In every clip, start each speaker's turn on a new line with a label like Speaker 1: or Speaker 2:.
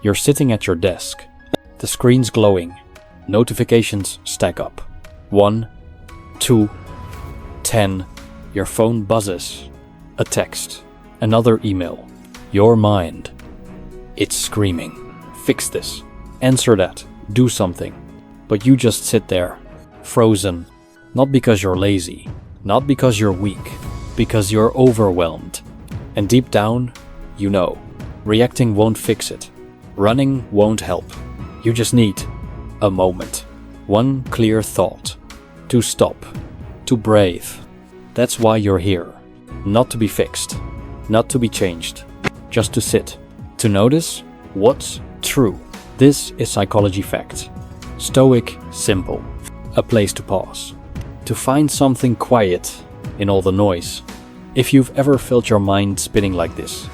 Speaker 1: You're sitting at your desk. The screen's glowing. Notifications stack up. 1, 2, 10. Your phone buzzes. A text. Another email. Your mind. It's screaming. Fix this. Answer that. Do something. But you just sit there. Frozen. Not because you're lazy. Not because you're weak. Because you're overwhelmed. And deep down, you know. Reacting won't fix it. Running won't help. You just need a moment. One clear thought. To stop. To breathe. That's why you're here. Not to be fixed. Not to be changed. Just to sit. To notice what's true. This is Psychology Fact. Stoic, simple. A place to pause. To find something quiet in all the noise. If you've ever felt your mind spinning like this,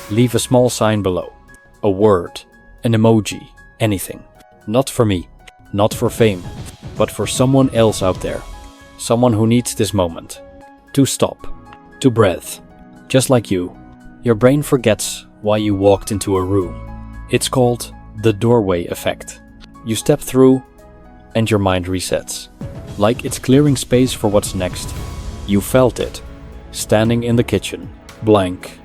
Speaker 1: leave a small sign below. A word, an emoji, anything. Not for me, not for fame, but for someone else out there. Someone who needs this moment. To stop, to breathe. Just like you, your brain forgets why you walked into a room. It's called the doorway effect. You step through and your mind resets. Like it's clearing space for what's next. You felt it. Standing in the kitchen, blank.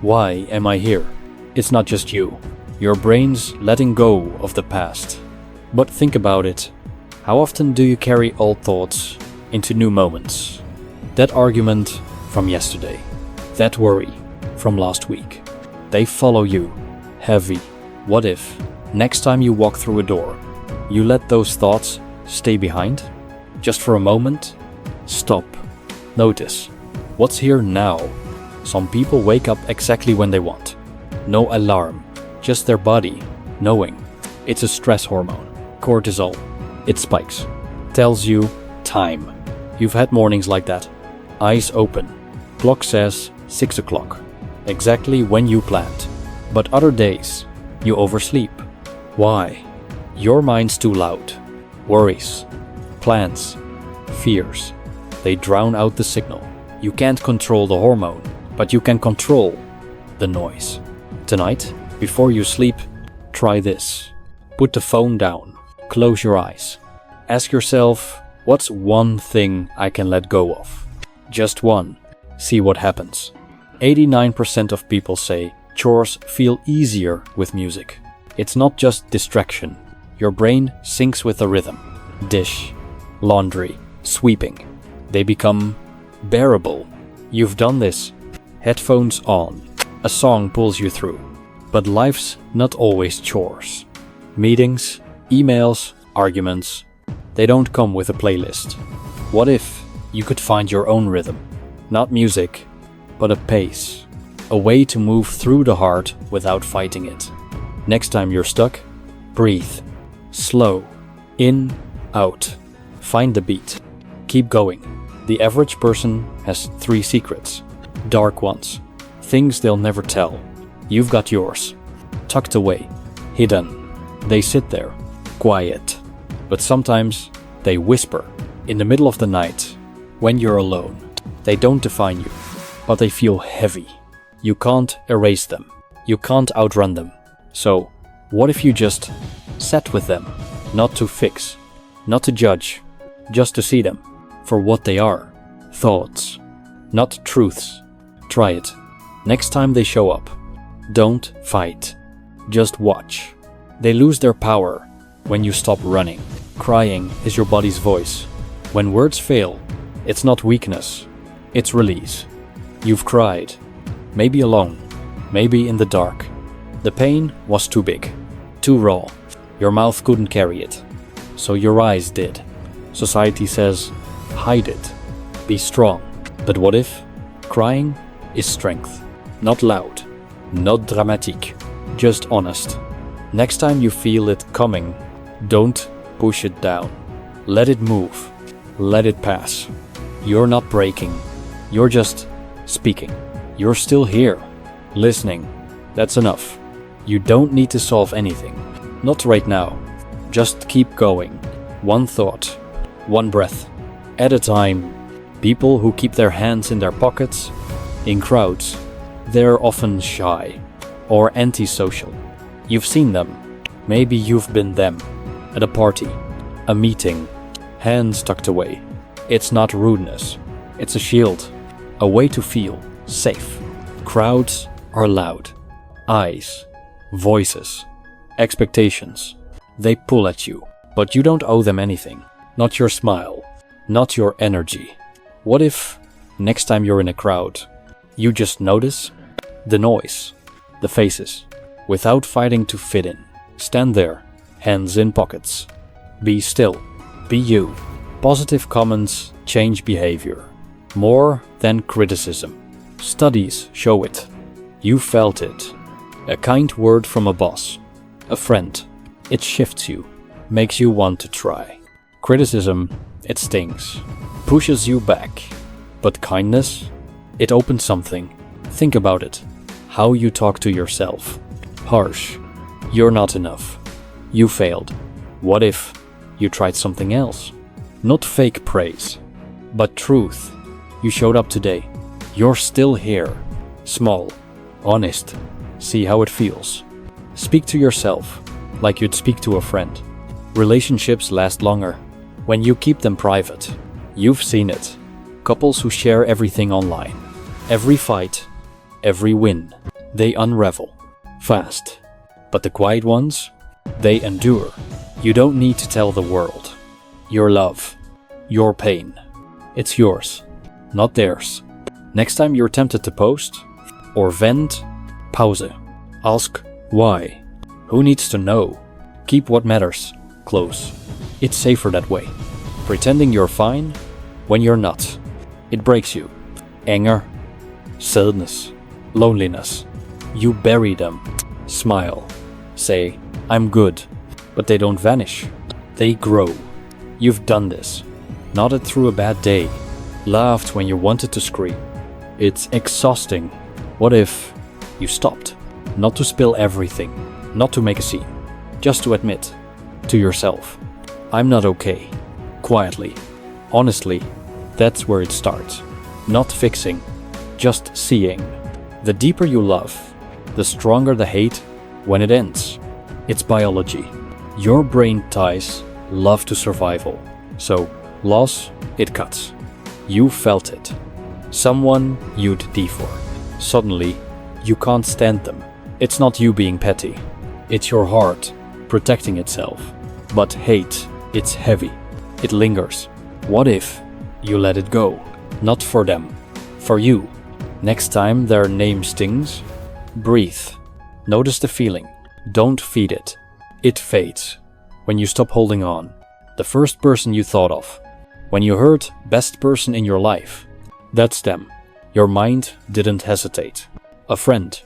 Speaker 1: Why am I here? It's not just you. Your brain's letting go of the past. But think about it. How often do you carry old thoughts into new moments? That argument from yesterday. That worry from last week. They follow you. Heavy. What if, next time you walk through a door, you let those thoughts stay behind? Just for a moment? Stop. Notice. What's here now? Some people wake up exactly when they want. No alarm. Just their body knowing. It's a stress hormone. Cortisol. It spikes. Tells you time. You've had mornings like that. Eyes open. Clock says 6 o'clock. Exactly when you planned. But other days, you oversleep. Why? Your mind's too loud. Worries. Plans. Fears. They drown out the signal. You can't control the hormone, but you can control the noise. Tonight, before you sleep, try this. Put the phone down. Close your eyes. Ask yourself, what's one thing I can let go of? Just one. See what happens. 89% of people say chores feel easier with music. It's not just distraction. Your brain syncs with the rhythm. Dish, laundry, sweeping. They become bearable. You've done this. Headphones on. A song pulls you through. But life's not always chores. Meetings, emails, arguments. They don't come with a playlist. What if you could find your own rhythm? Not music, but a pace. A way to move through the heart without fighting it. Next time you're stuck, breathe. Slow. In, out. Find the beat. Keep going. The average person has 3 secrets. Dark ones. Things they'll never tell. You've got yours. Tucked away. Hidden. They sit there. Quiet. But sometimes they whisper. In the middle of the night. When you're alone. They don't define you. But they feel heavy. You can't erase them. You can't outrun them. So, what if you just sat with them? Not to fix. Not to judge. Just to see them. For what they are. Thoughts. Not truths. Try it. Next time they show up. Don't fight. Just watch. They lose their power when you stop running. Crying is your body's voice. When words fail, it's not weakness. It's release. You've cried. Maybe alone. Maybe in the dark. The pain was too big. Too raw. Your mouth couldn't carry it. So your eyes did. Society says, hide it. Be strong. But what if? Crying is strength. Not loud. Not dramatic. Just honest. Next time you feel it coming, don't push it down. Let it move. Let it pass. You're not breaking. You're just speaking. You're still here. Listening. That's enough. You don't need to solve anything. Not right now. Just keep going. One thought. One breath. At a time. People who keep their hands in their pockets, in crowds, they're often shy or antisocial. You've seen them. Maybe you've been them. At a party, a meeting, hands tucked away. It's not rudeness. It's a shield. A way to feel safe. Crowds are loud. Eyes, voices, expectations. They pull at you, but you don't owe them anything. Not your smile, not your energy. What if, next time you're in a crowd, you just notice the noise, the faces, without fighting to fit in? Stand there, hands in pockets. Be still. Be you. Positive comments change behavior. More than criticism. Studies show it. You felt it. A kind word from a boss, a friend. It shifts you, makes you want to try. Criticism, it stings, pushes you back. But kindness, it opens something. Think about it. How you talk to yourself. Harsh. You're not enough. You failed. What if you tried something else? Not fake praise, but truth. You showed up today. You're still here. Small. Honest. See how it feels. Speak to yourself like you'd speak to a friend. Relationships last longer when you keep them private. You've seen it. Couples who share everything online. Every fight, every win. They unravel fast. But the quiet ones, they endure. You don't need to tell the world. Your love, your pain, it's yours, not theirs. Next time you're tempted to post or vent, pause. Ask why. Who needs to know? Keep what matters close. It's safer that way. Pretending you're fine when you're not. It breaks you. Anger, sadness, loneliness. You bury them. Smile. Say, I'm good. But they don't vanish. They grow. You've done this. Nodded through a bad day. Laughed when you wanted to scream. It's exhausting. What if you stopped? Not to spill everything. Not to make a scene. Just to admit to yourself, I'm not okay. Quietly. Honestly, that's where it starts. Not fixing. Just seeing. The deeper you love, the stronger the hate when it ends. It's biology. Your brain ties love to survival. So, loss, it cuts. You felt it. Someone you'd die for. Suddenly, you can't stand them. It's not you being petty. It's your heart protecting itself. But hate, it's heavy. It lingers. What if you let it go? Not for them. For you. Next time their name stings, breathe. Notice the feeling. Don't feed it. It fades. When you stop holding on. The first person you thought of. When you heard best person in your life. That's them. Your mind didn't hesitate. A friend.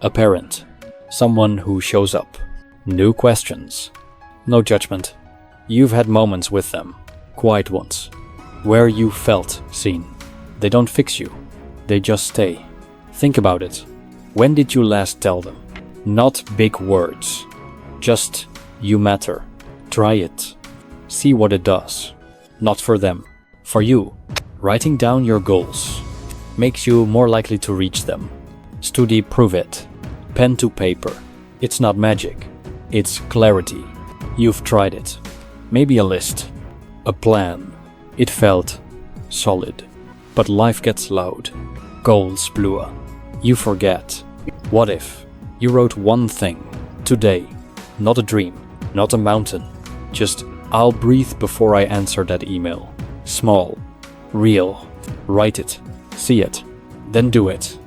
Speaker 1: A parent. Someone who shows up. New questions. No judgment. You've had moments with them. Quiet ones. Where you felt seen. They don't fix you. They just stay. Think about it. When did you last tell them? Not big words. Just, you matter. Try it. See what it does. Not for them. For you. Writing down your goals makes you more likely to reach them. Study prove it. Pen to paper. It's not magic. It's clarity. You've tried it. Maybe a list. A plan. It felt solid. But life gets loud. Goals blue. You forget. What if you wrote one thing today? Not a dream, not a mountain. Just, I'll breathe before I answer that email. Small, real. Write it, see it, then do it.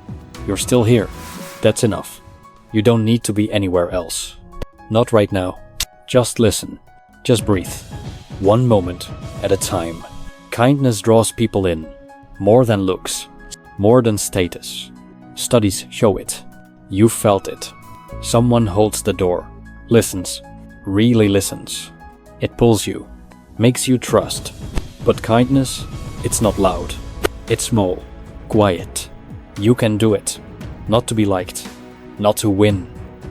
Speaker 1: You're still here. That's enough. You don't need to be anywhere else. Not right now. Just listen. Just breathe. One moment at a time. Kindness draws people in. More than looks. More than status. Studies show it. You felt it. Someone holds the door. Listens. Really listens. It pulls you. Makes you trust. But kindness, it's not loud. It's small. Quiet. You can do it. Not to be liked. Not to win.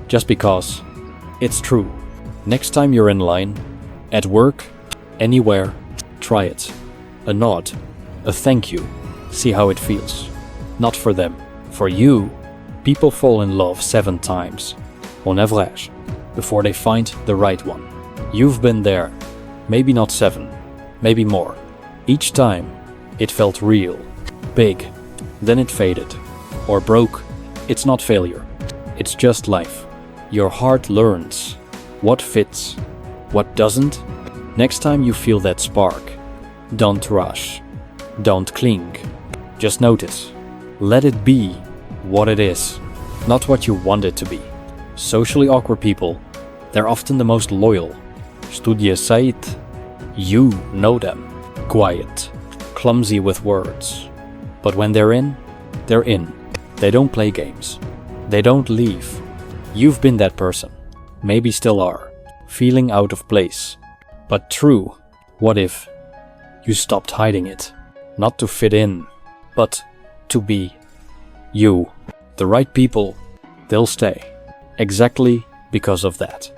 Speaker 1: Just because. It's true. Next time you're in line, at work, anywhere, try it. A nod. A thank you. See how it feels. Not for them. For you. People fall in love 7 times. on average, before they find the right one. You've been there, maybe not 7, maybe more. Each time, it felt real, big, then it faded, or broke. It's not failure, it's just life. Your heart learns what fits, what doesn't. Next time you feel that spark, don't rush, don't cling, just notice. Let it be what it is, not what you want it to be. Socially awkward people, they're often the most loyal. Studie zeit, you know them. Quiet, clumsy with words. But when they're in, they're in. They don't play games. They don't leave. You've been that person, maybe still are, feeling out of place. But true, what if you stopped hiding it? Not to fit in, but to be you. The right people, they'll stay. Exactly because of that.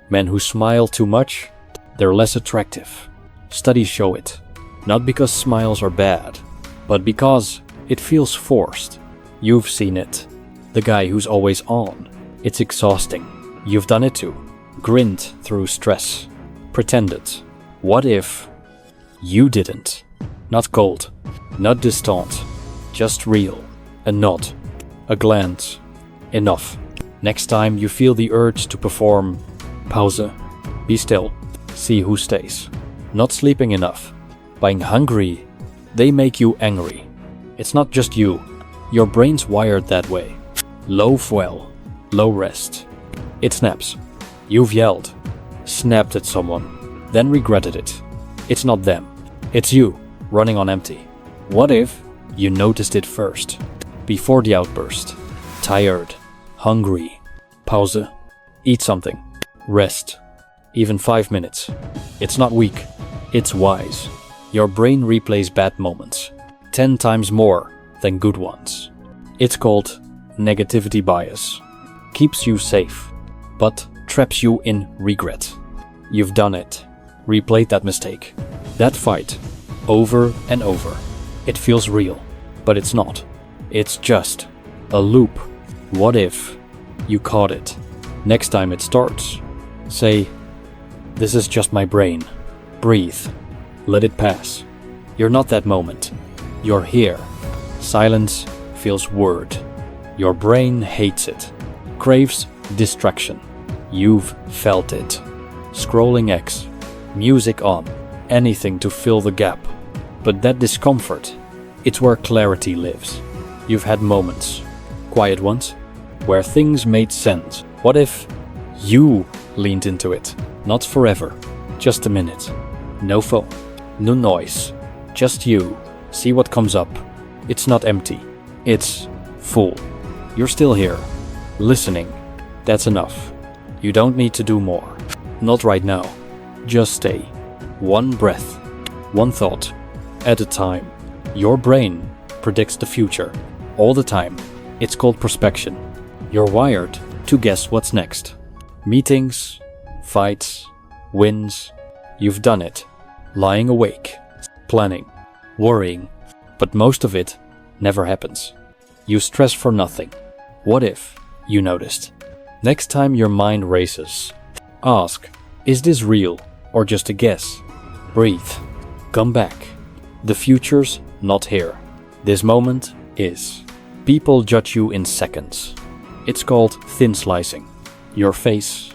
Speaker 1: Men who smile too much, they're less attractive. Studies show it. Not because smiles are bad, but because it feels forced. You've seen it. The guy who's always on. It's exhausting. You've done it too. Grinned through stress. Pretended. What if you didn't? Not cold, not distant, just real. A nod, a glance. Enough. Next time you feel the urge to perform, pause, be still, see who stays. Not sleeping enough, being hungry, they make you angry. It's not just you, your brain's wired that way. Low fuel, low rest. It snaps. You've yelled, snapped at someone, then regretted it. It's not them, it's you, running on empty. What if you noticed it first, before the outburst? Tired, hungry, pause, eat something, rest, even 5 minutes. It's not weak, it's wise. Your brain replays bad moments 10 times more than good ones. It's called negativity bias. Keeps you safe, but traps you in regret. You've done it, replayed that mistake, that fight, over and over. It feels real, but it's not. It's just a loop. What if you caught it? Next time it starts, say, "This is just my brain." Breathe. Let it pass. You're not that moment. You're here. Silence feels word. Your brain hates it. Craves distraction. You've felt it. Scrolling X. Music on. Anything to fill the gap. But that discomfort, it's where clarity lives. You've had moments, quiet ones, where things made sense. What if you leaned into it? Not forever, just a minute. No phone, no noise, just you. See what comes up. It's not empty, it's full. You're still here, listening. That's enough. You don't need to do more. Not right now. Just stay. One breath, one thought at a time. Your brain predicts the future all the time. It's called prospection. You're wired to guess what's next. Meetings, fights, wins. You've done it. Lying awake, planning, worrying, but most of it never happens. You stress for nothing. What if you noticed? Next time your mind races, ask, is this real or just a guess? Breathe. Come back. The future's not here. This moment is. People judge you in seconds. It's called thin slicing. Your face,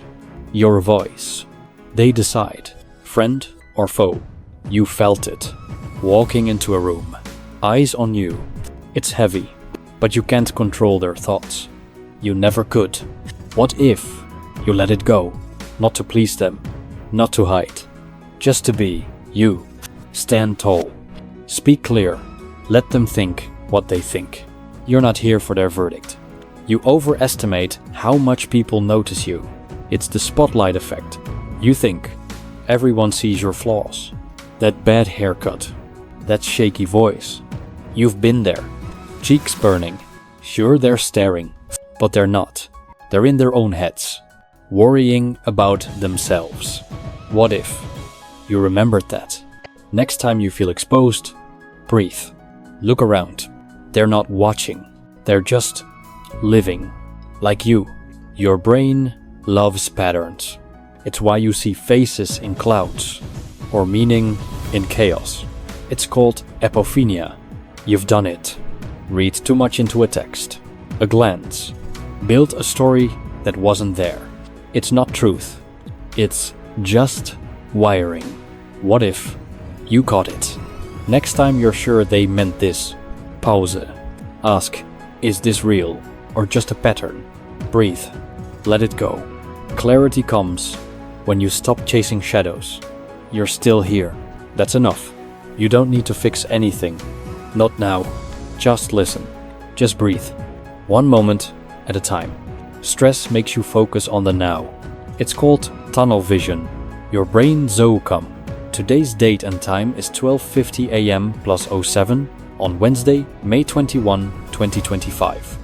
Speaker 1: your voice. They decide, friend or foe. You felt it. Walking into a room. Eyes on you. It's heavy, but you can't control their thoughts. You never could. What if you let it go? Not to please them, not to hide. Just to be you. Stand tall. Speak clear. Let them think what they think. You're not here for their verdict. You overestimate how much people notice you. It's the spotlight effect. You think everyone sees your flaws. That bad haircut. That shaky voice. You've been there. Cheeks burning. Sure, they're staring, but they're not. They're in their own heads, worrying about themselves. What if you remembered that? Next time you feel exposed, breathe. Look around. They're not watching. They're just living. Like you. Your brain loves patterns. It's why you see faces in clouds, or meaning in chaos. It's called epiphania. You've done it. Read too much into a text. A glance. Build a story that wasn't there. It's not truth. It's just wiring. What if you caught it? Next time you're sure they meant this, pause. Ask, is this real or just a pattern? Breathe. Let it go. Clarity comes when you stop chasing shadows. You're still here. That's enough. You don't need to fix anything. Not now. Just listen. Just breathe. One moment at a time. Stress makes you focus on the now. It's called tunnel vision. Your brain ZOCOM. Today's date and time is 12:50 a.m. +07 on Wednesday, May 21, 2025.